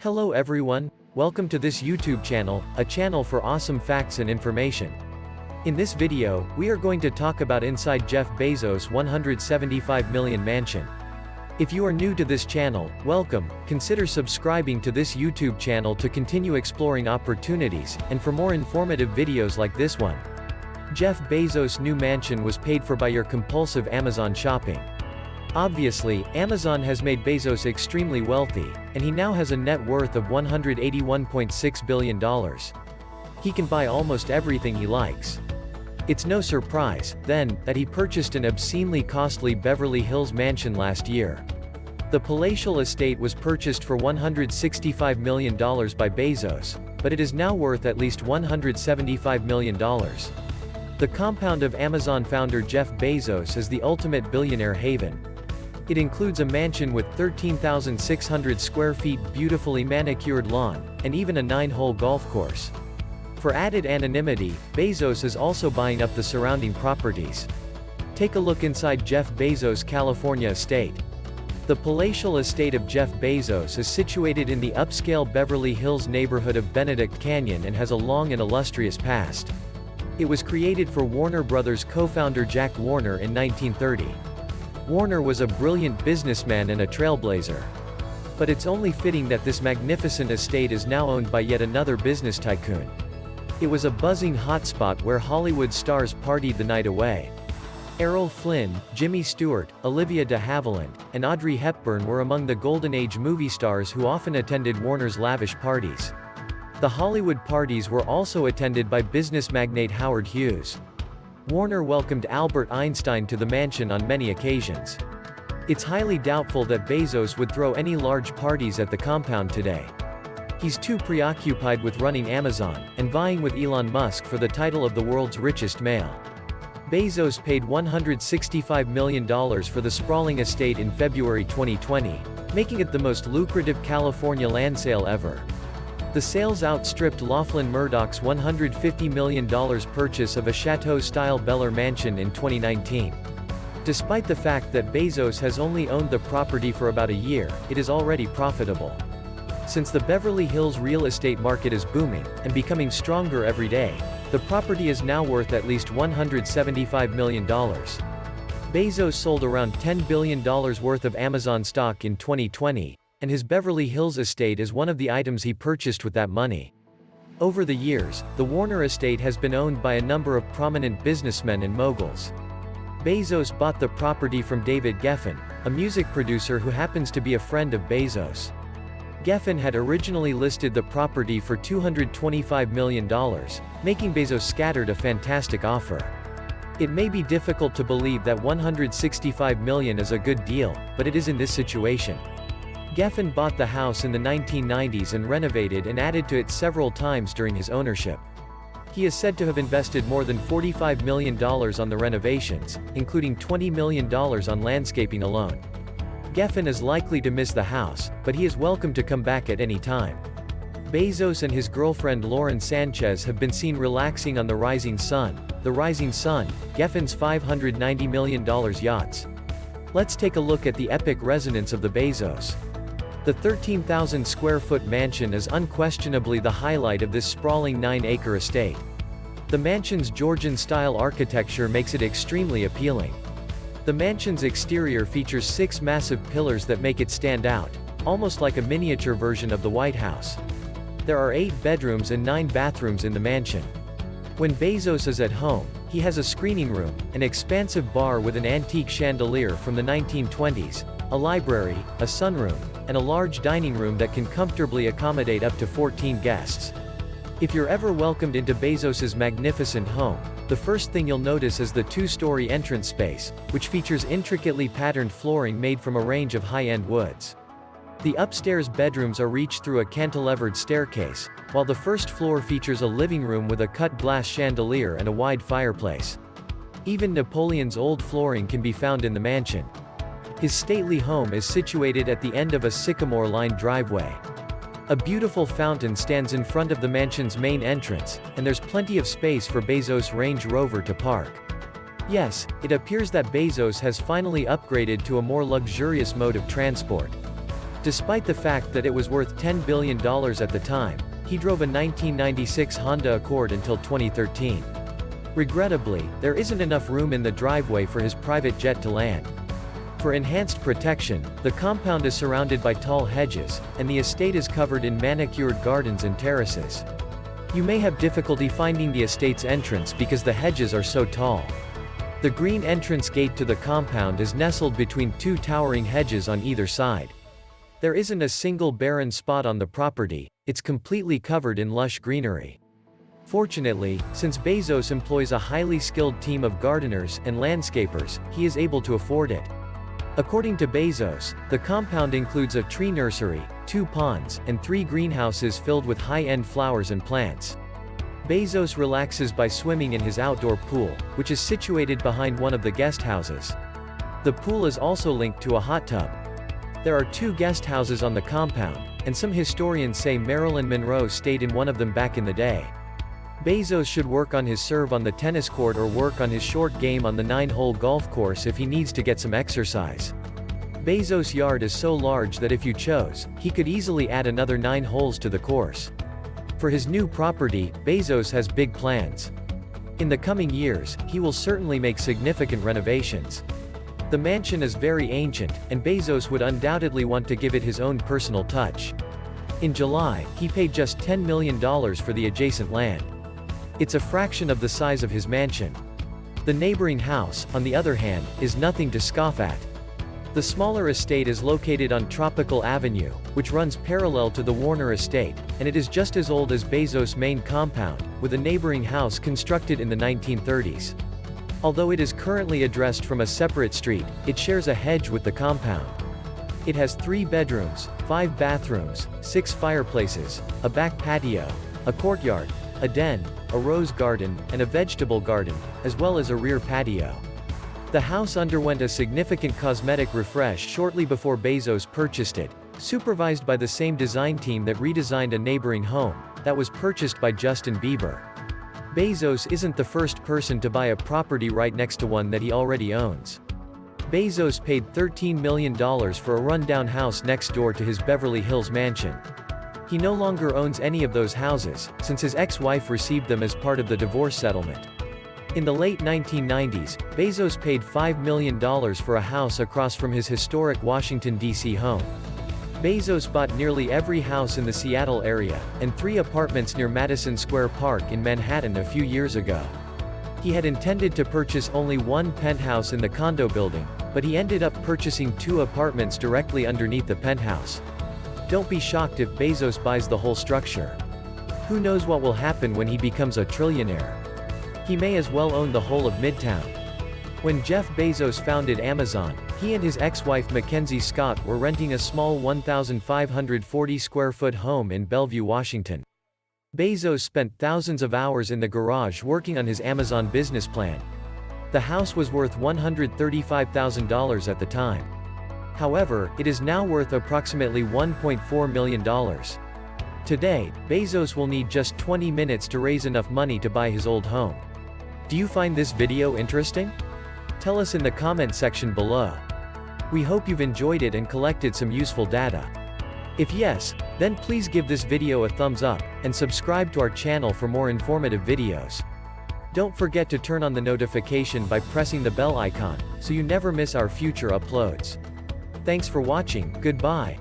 Hello everyone, welcome to this YouTube channel, a channel for awesome facts and information. In this video, we are going to talk about inside Jeff Bezos' $175 million mansion. If you are new to this channel, welcome, consider subscribing to this YouTube channel to continue exploring opportunities, and for more informative videos like this one. Jeff Bezos' new mansion was paid for by your compulsive Amazon shopping. Obviously, Amazon has made Bezos extremely wealthy, and he now has a net worth of $181.6 billion. He can buy almost everything he likes. It's no surprise, then, that he purchased an obscenely costly Beverly Hills mansion last year. The palatial estate was purchased for $165 million by Bezos, but it is now worth at least $175 million. The compound of Amazon founder Jeff Bezos is the ultimate billionaire haven. It includes a mansion with 13,600 square feet, beautifully manicured lawn, and even a 9-hole golf course. For added anonymity, Bezos is also buying up the surrounding properties. Take a look inside Jeff Bezos' California estate. The palatial estate of Jeff Bezos is situated in the upscale Beverly Hills neighborhood of Benedict Canyon and has a long and illustrious past. It was created for Warner Brothers co-founder Jack Warner in 1930. Warner was a brilliant businessman and a trailblazer. But it's only fitting that this magnificent estate is now owned by yet another business tycoon. It was a buzzing hotspot where Hollywood stars partied the night away. Errol Flynn, Jimmy Stewart, Olivia de Havilland, and Audrey Hepburn were among the Golden Age movie stars who often attended Warner's lavish parties. The Hollywood parties were also attended by business magnate Howard Hughes. Warner welcomed Albert Einstein to the mansion on many occasions. It's highly doubtful that Bezos would throw any large parties at the compound today. He's too preoccupied with running Amazon, and vying with Elon Musk for the title of the world's richest male. Bezos paid $165 million for the sprawling estate in February 2020, making it the most lucrative California land sale ever. The sales outstripped Laughlin Murdoch's $150 million purchase of a chateau-style Bel Air mansion in 2019. Despite the fact that Bezos has only owned the property for about a year, it is already profitable. Since the Beverly Hills real estate market is booming, and becoming stronger every day, the property is now worth at least $175 million. Bezos sold around $10 billion worth of Amazon stock in 2020, and his Beverly Hills estate is one of the items he purchased with that money. Over the years, the Warner estate has been owned by a number of prominent businessmen and moguls. Bezos bought the property from David Geffen, a music producer who happens to be a friend of Bezos. Geffen had originally listed the property for $225 million, making Bezos scattered a fantastic offer. It may be difficult to believe that $165 million is a good deal, but it is in this situation. Geffen bought the house in the 1990s and renovated and added to it several times during his ownership. He is said to have invested more than $45 million on the renovations, including $20 million on landscaping alone. Geffen is likely to miss the house, but he is welcome to come back at any time. Bezos and his girlfriend Lauren Sanchez have been seen relaxing on the Rising Sun, Geffen's $590 million yachts. Let's take a look at the epic residence of the Bezos. The 13,000 square foot mansion is unquestionably the highlight of this sprawling 9-acre estate. The mansion's Georgian-style architecture makes it extremely appealing. The mansion's exterior features 6 massive pillars that make it stand out, almost like a miniature version of the White House. There are 8 bedrooms and 9 bathrooms in the mansion. When Bezos is at home, he has a screening room, an expansive bar with an antique chandelier from the 1920s, a library, a sunroom, and a large dining room that can comfortably accommodate up to 14 guests. If you're ever welcomed into Bezos's magnificent home, the first thing you'll notice is the 2-story entrance space, which features intricately patterned flooring made from a range of high-end woods. The upstairs bedrooms are reached through a cantilevered staircase, while the first floor features a living room with a cut glass chandelier and a wide fireplace. Even Napoleon's old flooring can be found in the mansion. His stately home is situated at the end of a sycamore-lined driveway. A beautiful fountain stands in front of the mansion's main entrance, and there's plenty of space for Bezos' Range Rover to park. Yes, it appears that Bezos has finally upgraded to a more luxurious mode of transport. Despite the fact that it was worth $10 billion at the time, he drove a 1996 Honda Accord until 2013. Regrettably, there isn't enough room in the driveway for his private jet to land. For enhanced protection, the compound is surrounded by tall hedges, and the estate is covered in manicured gardens and terraces. You may have difficulty finding the estate's entrance because the hedges are so tall. The green entrance gate to the compound is nestled between two towering hedges on either side. There isn't a single barren spot on the property, it's completely covered in lush greenery. Fortunately, since Bezos employs a highly skilled team of gardeners and landscapers, he is able to afford it. According to Bezos, the compound includes a tree nursery, 2 ponds, and 3 greenhouses filled with high-end flowers and plants. Bezos relaxes by swimming in his outdoor pool, which is situated behind one of the guest houses. The pool is also linked to a hot tub. There are 2 guest houses on the compound, and some historians say Marilyn Monroe stayed in one of them back in the day. Bezos should work on his serve on the tennis court or work on his short game on the 9-hole golf course if he needs to get some exercise. Bezos' yard is so large that if you chose, he could easily add another 9 holes to the course. For his new property, Bezos has big plans. In the coming years, he will certainly make significant renovations. The mansion is very ancient, and Bezos would undoubtedly want to give it his own personal touch. In July, he paid just $10 million for the adjacent land. It's a fraction of the size of his mansion. The neighboring house, on the other hand, is nothing to scoff at. The smaller estate is located on Tropical Avenue, which runs parallel to the Warner estate, and it is just as old as Bezos' main compound, with a neighboring house constructed in the 1930s. Although it is currently addressed from a separate street, it shares a hedge with the compound. It has 3 bedrooms, 5 bathrooms, 6 fireplaces, a back patio, a courtyard, a den, a rose garden, and a vegetable garden, as well as a rear patio. The house underwent a significant cosmetic refresh shortly before Bezos purchased it, supervised by the same design team that redesigned a neighboring home, that was purchased by Justin Bieber. Bezos isn't the first person to buy a property right next to one that he already owns. Bezos paid $13 million for a rundown house next door to his Beverly Hills mansion. He no longer owns any of those houses, since his ex-wife received them as part of the divorce settlement. In the late 1990s, Bezos paid $5 million for a house across from his historic Washington, D.C. home. Bezos bought nearly every house in the Seattle area, and 3 apartments near Madison Square Park in Manhattan a few years ago. He had intended to purchase only 1 penthouse in the condo building, but he ended up purchasing 2 apartments directly underneath the penthouse. Don't be shocked if Bezos buys the whole structure. Who knows what will happen when he becomes a trillionaire? He may as well own the whole of Midtown. When Jeff Bezos founded Amazon, he and his ex-wife Mackenzie Scott were renting a small 1,540-square-foot home in Bellevue, Washington. Bezos spent thousands of hours in the garage working on his Amazon business plan. The house was worth $135,000 at the time. However, it is now worth approximately $1.4 million. Today, Bezos will need just 20 minutes to raise enough money to buy his old home. Do you find this video interesting? Tell us in the comment section below. We hope you've enjoyed it and collected some useful data. If yes, then please give this video a thumbs up, and subscribe to our channel for more informative videos. Don't forget to turn on the notification by pressing the bell icon, so you never miss our future uploads. Thanks for watching, goodbye.